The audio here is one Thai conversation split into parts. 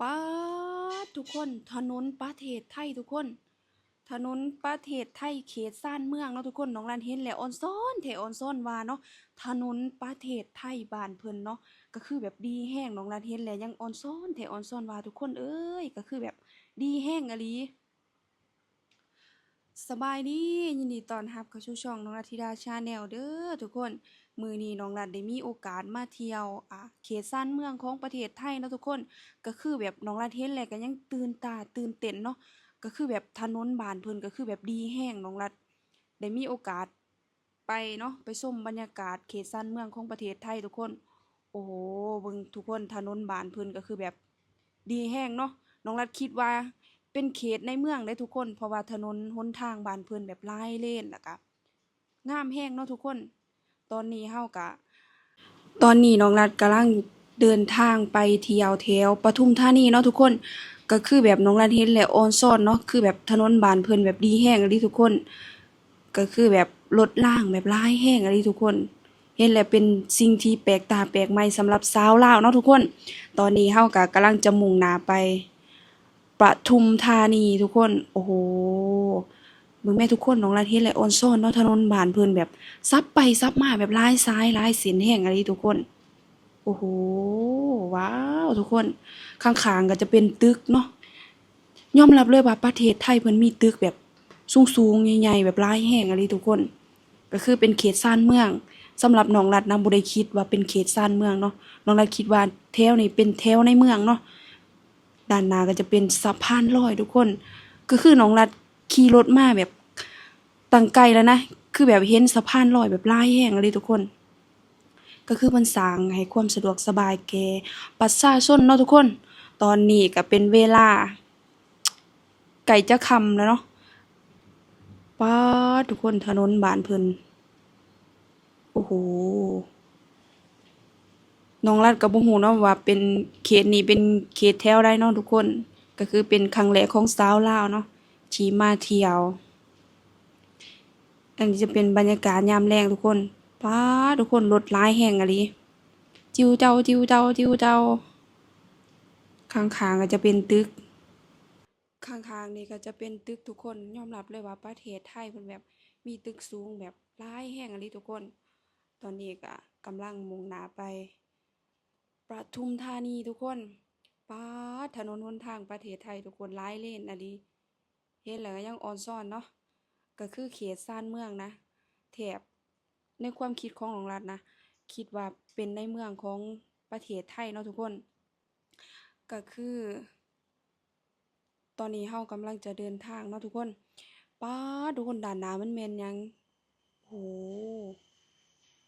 ป๊าดทุกคนถนนประเทศไทยทุกคนถนนประเทศไทยเขตซ่านเมืองเนาะทุกคนน้องรันเห็นแล้วออนซ่อนแถออนซ่อนว่าเนาะถนนประเทศไทยบ้านเพิ่นเนาะก็คือแบบดีแห้งน้องรันเห็นแล้วยังออนซ่อนแถออนซ่อนว่าทุกคนเอ้ยก็คือแบบดีแห้งอะลีสบายดียินดีต้อนรับเข้าสู่ช่องน้องรัตธิดาชาแนลเด้อทุกคนมื้อนี้น้องรัฐได้มีโอกาสมาเที่ยวเขตซ่านเมืองของประเทศไทยเนาะทุกคนก็คือแบบน้องรัฐเห็นแล้วก็ยังตื่นตาตื่นเต้นเนาะก็คือแบบถนนบ้านเพิ่นก็คือแบบดีแฮงน้องรัฐได้มีโอกาสไปเนาะไปชมบรรยากาศเขตซ่านเมืองของประเทศไทยทุกคนโอ้โหเบิ่งทุกคนถนนบ้านเพิ่นก็คือแบบดีแฮงเนาะน้องรัฐคิดว่า เป็นเขตในเมืองได้ทุกคนเพราะว่าถนนหนทางบ้านเพิ่นแบบหลายเลนแล้วก็งามแฮงเนาะทุกคนตอนนี้เฮาก็ตอนนี้น้องรัดกำลังเดินทางไปเที่ยวแถวปทุมธานีเนาะทุกคนก็คือแบบน้องรัดเห็นแล้วออนซ่อนเนาะคือแบบถนนบ้านเพิ่นแบบดีแฮงอะลิทุกคนก็คือแบบรถรางแบบหลายแฮงอะลิทุกคนเห็นแล้วเป็นสิ่งที่แปลกตาแปลกใหม่สำหรับสาวลาวเนาะทุกคนตอนนี้เฮาก็กำลังจะมุ่งหน้าไป ปทุมธานีทุกคนโอ้โหเบิ่งแม่ทุกคนน้องลาเทศและออนซ่อนเนาะถนนบ้านเพิ่นแบบซับไปซับมาแบบหลายซ้ายหลายเส้นแห่งอะลีทุกคนโอ้โหว้าวทุกคนข้างๆก็จะเป็นตึกเนาะยอมรับเลยว่าประเทศไทยเพิ่นมีตึกแบบสูงๆใหญ่ๆแบบหลายแห่งอะลีทุกคนก็คือเป็นเขตชานเมืองสำหรับน้องรัฐนะบ่ได้คิดว่าเป็นเขตชานเมืองเนาะน้องรัฐคิดว่าแถวนี้เป็นแถวในเมืองเนาะ ด้านหน้าก็จะเป็นสะพานลอยทุกคนก็คือน้องรัดขี่รถมาแบบตั้งไกลแล้วนะคือแบบเห็นสะพานลอยแบบหลายแห่งเลยทุกคนก็คือมันสร้างให้ความสะดวกสบายแก่ประชาชนเนาะทุกคนตอนนี้ก็เป็นเวลาใกล้จะค่ำแล้วเนาะป๊าดทุกคนถนนบ้านเพิ่นโอ้โหน้องรัดก็บ่ฮู้เนาะว่าเป็นเขตนี้เป็นเขตแถวใดเนาะทุกคนก็คือเป็นครั้งแรกของสาวลาวเนาะที่มาเที่ยว อันนี้จะเป็นบรรยากาศยามแลงทุกคนป๊าดทุกคนรถหลายแห่งอะลิจิวเจ้าจิวเจ้าจิวเจ้าข้างๆก็จะเป็นตึกข้างๆนี่ก็จะเป็นตึกทุกคนยอมรับเลยว่าประเทศไทยเพิ่นแบบมีตึกสูงแบบหลายแห่งอะลิทุกคนตอนนี้ก็กำลังมุ่งหน้าไปปทุมธานีทุกคนป๊าดถนนหนทางประเทศไทยทุกคนหลายเลนอะลิเห็นแล้วก็ยังอ่อนซ้อนเนาะก็คือเขตชานเมืองนะแถบ ในความคิดของน้องรัฐนะคิดว่าเป็นในเมืองของประเทศไทยเนาะทุกคนก็คือตอนนี้เฮากำลังจะเดินทางเนาะทุกคนป๊าดทุกคนด้านหน้ามันแม่นหยังโอ้โห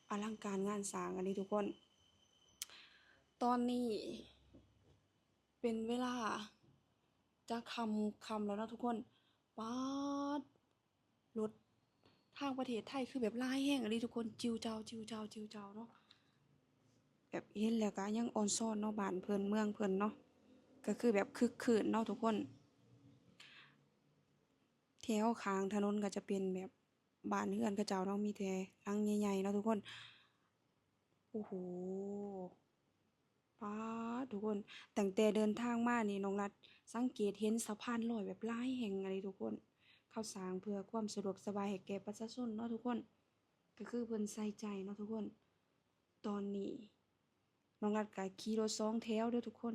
อลังการงานสร้างอันนี้ทุกคนตอนนี้เป็นเวลาจะค่ำแล้วเนาะทุกคนป๊าดรถทางประเทศไทยคือแบบหลายแฮงอันนี้ทุกคนจิวเจ้าจิวเจ้าจิวเจ้าเนาะ แบบเห็นแล้วก็ยังอ่อนซ้อนเนาะบ้านเพิ่นเมืองเพิ่นเนาะก็คือแบบคึกคืนเนาะทุกคนแถวข้างถนนก็จะเป็นแบบบ้านเรือนเขาเจ้าเนาะมีแต่หลังใหญ่ๆเนาะทุกคนโอ้โหป๊าดทุกคนตั้งแต่เดินทางมานี่น้องรัฐสังเกตเห็นสะพานลอยแบบหลายแห่งอะไรทุกคนเขาสร้างเพื่อความสะดวกสบายให้แก่ประชาชนเนาะทุกคนก็คือเพิ่นใส่ใจเนาะทุกคนตอนนี้น้องรัฐก็ขี่รถสองแถวเด้อทุกคน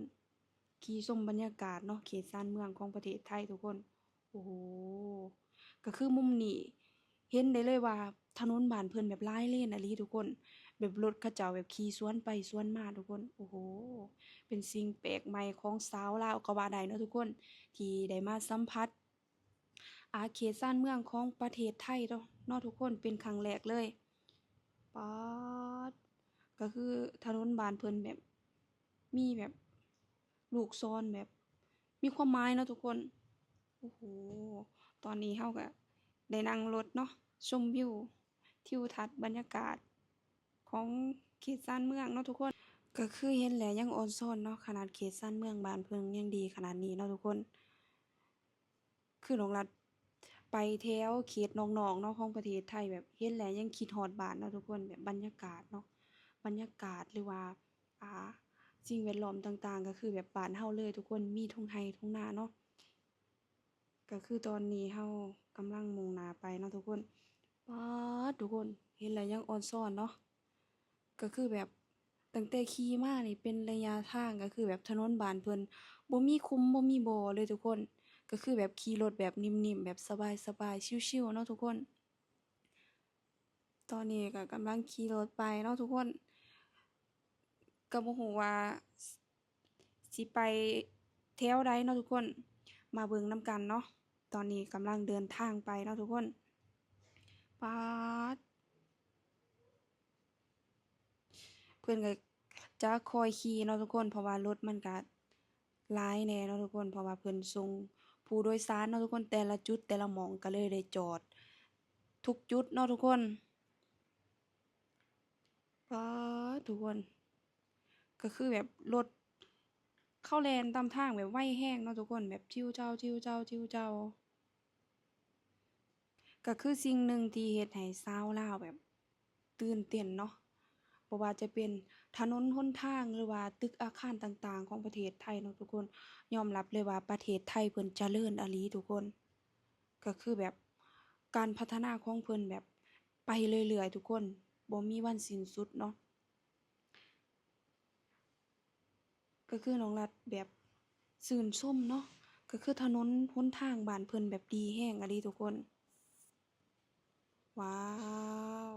ขี่ชมบรรยากาศเนาะเขตชานเมืองของประเทศไทยทุกคนโอ้โหก็คือมุมนี้เห็นได้เลยว่าถนนบ้านเพิ่นแบบหลายเลนอะลีทุกคนแบบรถเขาเจ้าแบบขี่สวนไปสวนมาทุกคนโอ้โหเป็นสิ่งแปลกใหม่ของสาวลาวก็ว่าได้เนาะทุกคนที่ได้มาสัมผัสเขตชานเมืองของประเทศไทยเนาะทุกคนเป็นครั้งแรกเลยป๊าดก็คือถนนบ้านเพิ่นแบบมีแบบ ลูกศรแบบมีความหมายเนาะทุกคนโอ้โหตอนนี้เฮาก็ได้นั่งรถเนาะชมวิวทิวทัศน์บรรยากาศของเขตชานเมืองเนาะทุกคนก็คือเห็นแล้วยังอ่อนช้อนเนาะขนาดเขตชานเมืองบ้านเพิ่นยังดีขนาดนี้เนาะทุกคนคือน้องรัฐไปแถวเขตนอกๆเนาะของประเทศไทยแบบเห็นแล้วยังคิดฮอดบ้านเนาะทุกคนแบบบรรยากาศเนาะบรรยากาศหรือว่าอ่า สิ่งแวดล้อมต่างๆก็คือแบบบ้านเฮาเลยทุกคนมีทุ่งไร่ทุ่งนาเนาะก็คือตอนนี้เฮากำลังมุ่งหน้าไปเนาะทุกคนป๊าดทุกคนเห็นแล้วยังอ่อนซ้อนเนาะก็คือแบบตั้งแต่ขี่มานี่เป็นระยะทางก็คือแบบถนนบ้านเพิ่นบ่มีคุมบ่มีบ่อเลยทุกคนก็คือแบบขี่รถแบบนิ่มๆแบบสบายๆชิลๆเนาะทุกคนตอนนี้ก็กำลังขี่รถไปเนาะทุกคนก็บ่ฮู้ว่าสิไปแถวใดเนาะทุกคนมาเบิ่งนำกันเนาะตอนนี้กำลังเดินทางไปเนาะทุกคนป๊าด เพิ่นก็จะคอยขี่เนาะทุกคนเพราะว่ารถมันก็หลายแหน่เนาะทุกคนเพราะว่าเพิ่นส่งผู้โดยสารเนาะทุกคนแต่ละจุดแต่ละหม้องก็เลยได้จอดทุกจุดเนาะทุกคนป๊าดทุกคนก็คือแบบรถเข้าแล่นตามทางแบบไวแรงเนาะทุกคนแบบชิวเจ้าชิวเจ้าชิวเจ้าก็คือสิ่งหนึ่งที่เฮ็ดให้ชาวลาวแบบตื่นเต้นเนาะบ่ว่าจะเป็นถนนหนทางหรือว่าตึกอาคารต่างๆของประเทศไทยเนาะทุกคนยอมรับเลยว่าประเทศไทยเพิ่นเจริญอะหลีทุกคนก็คือแบบการพัฒนาของเพิ่นแบบไปเรื่อยๆทุกคนบ่มีวันสิ้นสุดเนาะก็คือน้องรัฐแบบชื่นชมเนาะก็คือถนนหนทางบ้านเพิ่นแบบดีแรงอะหลีทุกคนว้าว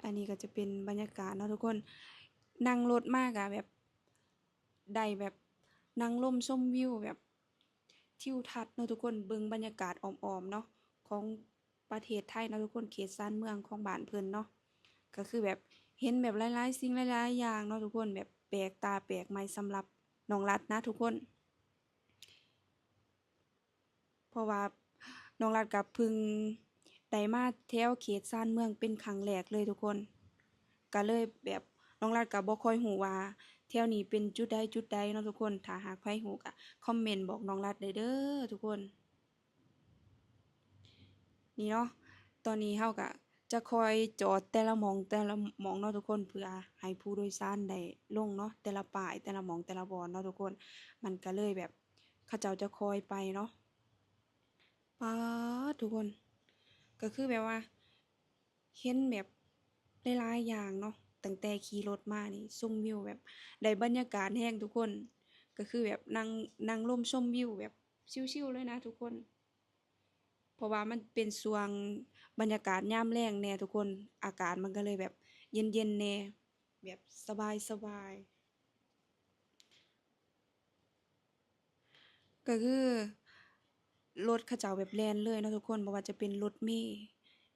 อันนี้ก็จะเป็นบรรยากาศเนาะทุกคนนั่งรถมากอะแบบได้แบบนั่งลมชมวิวแบบทิวทัศน์เนาะทุกคนเบิ่งบรรยากาศอ้อมๆเนาะของประเทศไทยเนาะทุกคนเขตชานเมืองของบ้านเพิ่นเนาะก็คือแบบเห็นแบบหลายๆสิ่งหลายๆอย่างเนาะทุกคนแบบแปลกตาแปลกใหม่สำหรับน้องรัฐนะทุกคนเพราะว่าน้องรัฐก็เพิ่งได้มาแถวเขตชานเมืองเป็นครั้งแรกเลยทุกคนก็เลยแบบน้องรัฐก็บ่ค่อยรู้ว่าแถวนี้เป็นจุดใดจุดใดเนาะทุกคนถ้าหากใครรู้ก็คอมเมนต์บอกน้องรัฐได้เด้อทุกคน นี่เนาะตอนนี้เฮาก็จะคอยจอดแต่ละหม้องแต่ละหม้องเนาะทุกคนเพื่อให้ผู้โดยสารได้ลงเนาะแต่ละป้ายแต่ละหม้องแต่ละบอนเนาะทุกคนมันก็เลยแบบเขาเจ้าจะคอยไปเนาะป๊าดทุกคนก็คือแบบว่าเห็นแบบหลายๆอย่างเนาะตั้งแต่ขี่รถมานี่ชมวิวแบบได้บรรยากาศแรงทุกคนก็คือแบบนั่งลมชมวิวแบบชิลๆเลยนะทุกคน เพราะว่ามันเป็นช่วงบรรยากาศยามแลงแหน่ทุกคนอากาศมันก็เลยแบบเย็นๆแหน่แบบสบายๆก็คือรถเขาเจ้าแบบแล่นเลยเนาะทุกคนบ่ว่าจะเป็นรถเมล์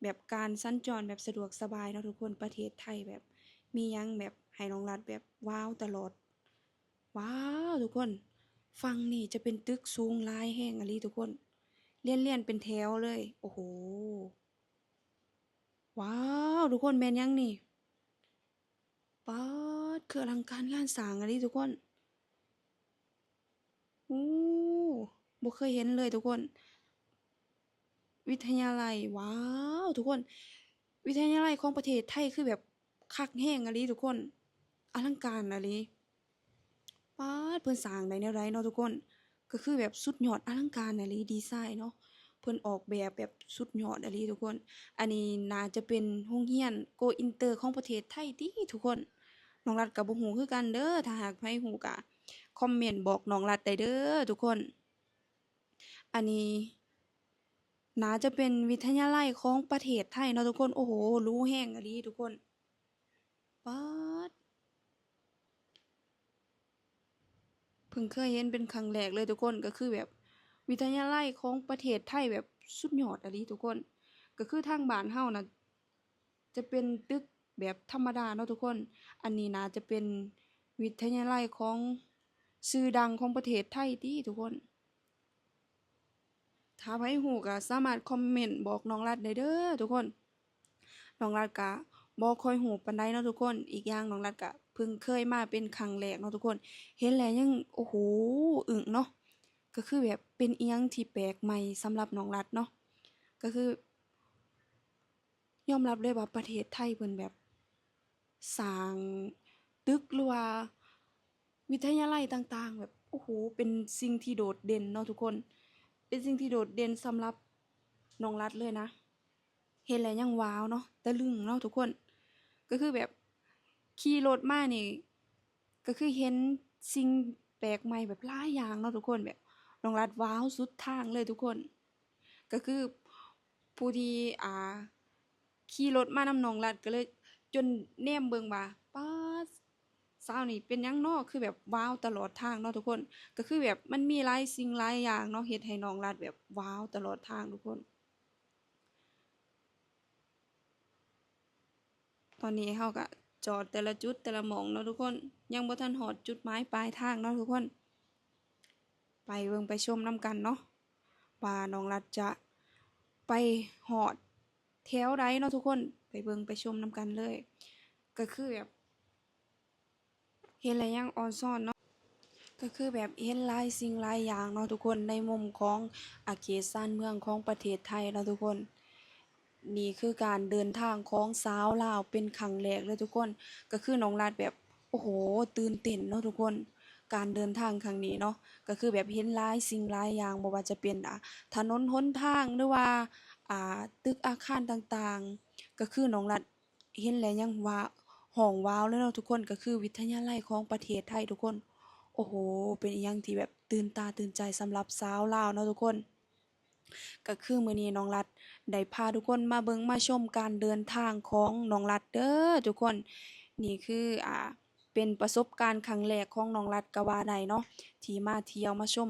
แบบการสัญจรแบบสะดวกสบายเนาะทุกคนประเทศไทยแบบมีหยังแบบให้น้องรัฐแบบว้าวตลอดว้าวทุกคนฝั่งนี้จะเป็นตึกสูงหลายแรงอะลีทุกคนเรียนๆเป็นแถวเลยโอ้โฮว้าวทุกคนแม่นยังนี่ ป๊าดคืออลังการงานสร้างอะลิทุกคนโอ้บ่เคยเห็นเลยทุกคนวิทยาลัยว้าวทุกคนวิทยาลัยของประเทศไทยคือแบบคักแฮงอะลิทุกคนอลังการอะลิป๊าดเพิ่นสร้างได้แนวใดเนาะทุกคนก็คือแบบสุดยอดอลังการอะลิดีไซน์เนาะเพิ่นออกแบบแบบสุดยอดอะลิทุกคนอันนี้น่าจะเป็นโรงเรียนโกอินเตอร์ของประเทศไทยติทุกคน น้องรัดก็บ่ฮู้คือกันเด้อถ้าหากไผฮู้ก็คอมเมนต์บอกน้องรัดได้เด้อทุกคนอันนี้น่าจะเป็นวิทยาลัยของประเทศไทยเนาะทุกคนโอ้โฮหรูแรงอีหลีทุกคนป๊าดเพิ่งเคยเห็นเป็นครั้งแรกเลยทุกคนก็คือแบบวิทยาลัยของประเทศไทยแบบสุดยอดอีหลีทุกคนก็คือทางบ้านเฮาน่ะจะเป็นตึกแบบธรรมดาเนาะทุกคนอันนี้น่าจะเป็นวิทยาลัยของชื่อดังของประเทศไทยติทุกคน ถ้าไผฮู้ก็สามารถคอมเมนต์บอกน้องรัดได้เด้อทุกคนน้องรัดก็บ่ค่อยฮู้ปานใดเนาะทุกคนอีกอย่างน้องรัดก็เพิ่งเคยมาเป็นครั้งแรกเนาะทุกคนเห็นแล้วยังโอ้โฮอึ้งเนาะก็คือแบบเป็นอิหยังที่แปลกใหม่สำหรับน้องรัดเนาะก็คือยอมรับเลยว่าประเทศไทยเพิ่นแบบ สร้างตึกหรือว่าวิทยาลัยต่างๆแบบโอ้โหเป็นสิ่งที่โดดเด่นเนาะทุกคนเป็นสิ่งที่โดดเด่นสำหรับน้องรัฐเลยนะเห็นแล้วยังว้าวเนาะตะลึงเนาะทุกคนก็คือแบบขี่รถมานี่ก็คือเห็นสิ่งแปลกใหม่แบบหลายอย่างเนาะทุกคนแบบน้องรัฐว้าวสุดทางเลยทุกคนก็คือผู้ที่ขี่รถมานำน้องรัฐก็เลยจนแนมเบิ่งว่าป๊าด ซาวนี่เป็นหยังเนาะคือแบบว้าวตลอดทางเนาะทุกคนก็คือแบบมันมีหลายสิ่งหลายอย่างเนาะเฮ็ดให้น้องรัดแบบว้าวตลอดทางทุกคนตอนนี้เฮาก็จอดแต่ละจุดแต่ละหม้องเนาะทุกคนยังบ่ทันฮอดจุดหมายปลายทางเนาะทุกคนไปเบิ่งไปชมนำกันเนาะว่าน้องรัดจะไปฮอดแถวใดเนาะทุกคนไปเบิ่งไปชมนำกันเลยก็คือแบบเฮ็ดแล้วยังอ่อนช้อนเนาะ ก็คือแบบเห็นหลายสิ่งหลายอย่างเนาะทุกคนในมุมของเขตชานเมืองของประเทศไทยเนาะทุกคนนี่คือการเดินทางของสาวลาวเป็นครั้งแรกเลยทุกคนก็คือน้องรัดแบบโอ้โหตื่นเต้นเนาะทุกคนการเดินทางครั้งนี้เนาะก็คือแบบเห็นหลายสิ่งหลายอย่างบ่ว่าจะเป็นถนนหนทางหรือว่าตึกอาคารต่างๆก็คือน้องรัดเห็นแล้วยังว่าห้องว้าวเลยเนาะทุกคนก็คือวิทยาลัยของประเทศไทยทุกคน โอ้โห เป็นอิหยังที่แบบตื่นตาตื่นใจสำหรับสาวลาวเนาะทุกคนก็คือมื้อนี้น้องรัดได้พาทุกคนมาเบิ่งมาชมการเดินทางของน้องรัดเด้อทุกคนนี่คือเป็นประสบการณ์ครั้งแรกของน้องรัดก็ว่าได้เนาะที่มาเที่ยวมาชม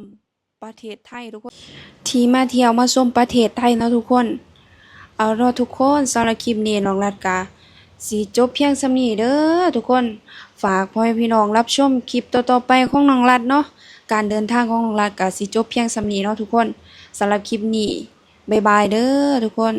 ประเทศไทยทุกคนที่มาเที่ยวมาชมประเทศไทยเนาะทุกคนเอาเนาะทุกคนสำหรับคลิปนี้น้องรัดก็สิจบเพียงส่ำนี้เด้อทุกคน ฝากพ่อแม่พี่น้องรับชมคลิปต่อๆไปของน้องรัดเนาะการเดินทางของน้องรัดก็สิจบเพียงส่ำนี้เนาะทุกคนสำหรับคลิปนี้บ๊ายบายเด้อทุกคน